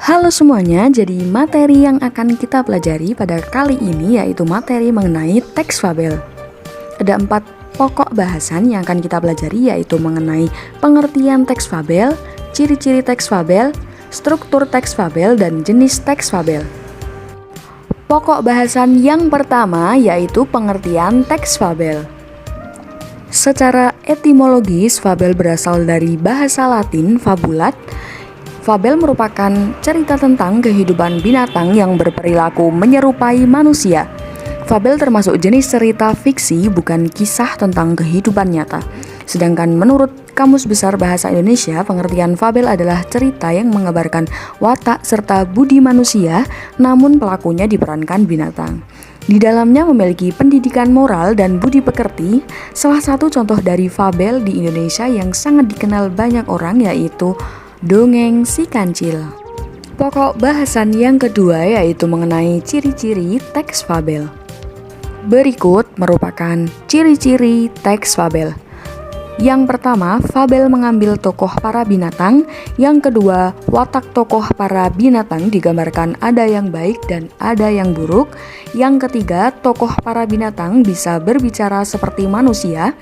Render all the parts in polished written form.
Halo semuanya, jadi materi yang akan kita pelajari pada kali ini yaitu materi mengenai teks fabel. Ada 4 pokok bahasan yang akan kita pelajari, yaitu mengenai pengertian teks fabel, ciri-ciri teks fabel, struktur teks fabel, dan jenis teks fabel. Pokok bahasan yang pertama yaitu pengertian teks fabel. Secara etimologis, fabel berasal dari bahasa Latin fabulat. Fabel merupakan cerita tentang kehidupan binatang yang berperilaku menyerupai manusia. Fabel termasuk jenis cerita fiksi, bukan kisah tentang kehidupan nyata. Sedangkan menurut Kamus Besar Bahasa Indonesia, pengertian fabel adalah cerita yang mengabarkan watak serta budi manusia, namun pelakunya diperankan binatang. Di dalamnya memiliki pendidikan moral dan budi pekerti. Salah satu contoh dari fabel di Indonesia yang sangat dikenal banyak orang yaitu Dongeng Si Kancil. Pokok bahasan yang kedua yaitu mengenai ciri-ciri teks fabel. Berikut merupakan ciri-ciri teks fabel. Yang pertama, fabel mengambil tokoh para binatang. Yang kedua, watak tokoh para binatang digambarkan ada yang baik dan ada yang buruk. Yang ketiga, tokoh para binatang bisa berbicara seperti manusia.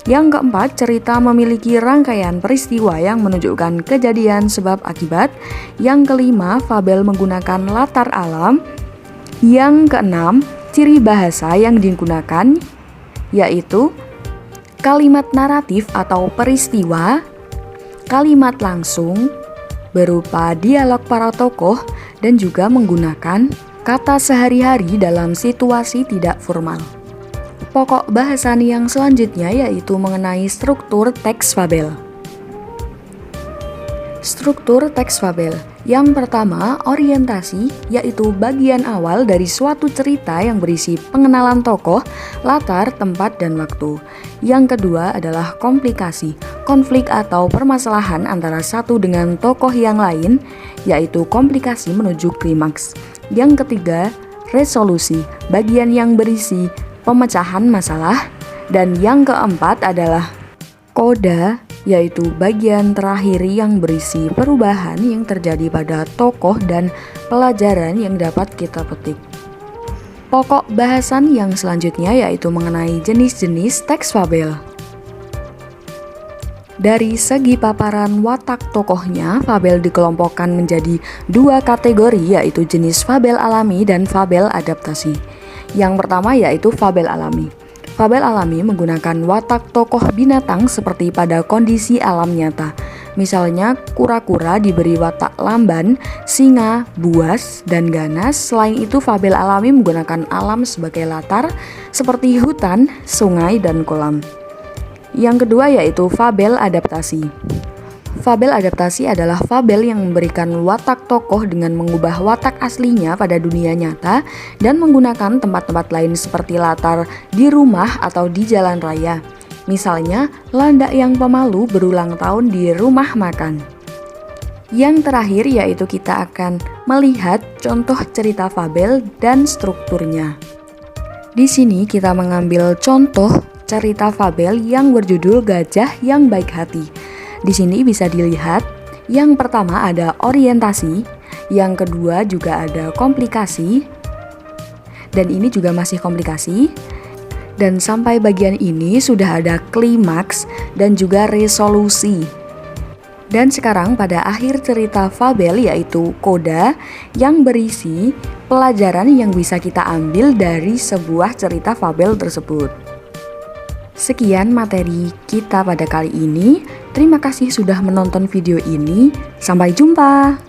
Yang keempat, cerita memiliki rangkaian peristiwa yang menunjukkan kejadian sebab akibat. Yang kelima, fabel menggunakan latar alam. Yang keenam, ciri bahasa yang digunakan yaitu kalimat naratif atau peristiwa, kalimat langsung berupa dialog para tokoh, dan juga menggunakan kata sehari-hari dalam situasi tidak formal. Pokok bahasan yang selanjutnya yaitu mengenai struktur teks fabel. Struktur teks fabel. Yang pertama, orientasi, yaitu bagian awal dari suatu cerita yang berisi pengenalan tokoh, latar, tempat, dan waktu. Yang kedua adalah komplikasi, konflik atau permasalahan antara satu dengan tokoh yang lain, yaitu komplikasi menuju klimaks. Yang ketiga, resolusi, bagian yang berisi pemecahan masalah. Dan yang keempat adalah koda, yaitu bagian terakhir yang berisi perubahan yang terjadi pada tokoh dan pelajaran yang dapat kita petik. Pokok bahasan yang selanjutnya yaitu mengenai jenis-jenis teks fabel. Dari segi paparan watak tokohnya, fabel dikelompokkan menjadi 2 kategori, yaitu jenis fabel alami dan fabel adaptasi. Yang pertama yaitu fabel alami. Fabel alami menggunakan watak tokoh binatang seperti pada kondisi alam nyata. Misalnya, kura-kura diberi watak lamban, singa, buas, dan ganas. Selain itu, fabel alami menggunakan alam sebagai latar seperti hutan, sungai, dan kolam. Yang kedua yaitu fabel adaptasi. Fabel adaptasi adalah fabel yang memberikan watak tokoh dengan mengubah watak aslinya pada dunia nyata dan menggunakan tempat-tempat lain seperti latar di rumah atau di jalan raya. Misalnya, landak yang pemalu berulang tahun di rumah makan. Yang terakhir yaitu kita akan melihat contoh cerita fabel dan strukturnya. Di sini kita mengambil contoh cerita fabel yang berjudul Gajah yang Baik Hati. Di sini bisa dilihat, yang pertama ada orientasi, yang kedua juga ada komplikasi, dan ini juga masih komplikasi, dan sampai bagian ini sudah ada klimaks dan juga resolusi. Dan sekarang pada akhir cerita fabel yaitu koda yang berisi pelajaran yang bisa kita ambil dari sebuah cerita fabel tersebut. Sekian materi kita pada kali ini. Terima kasih sudah menonton video ini. Sampai jumpa.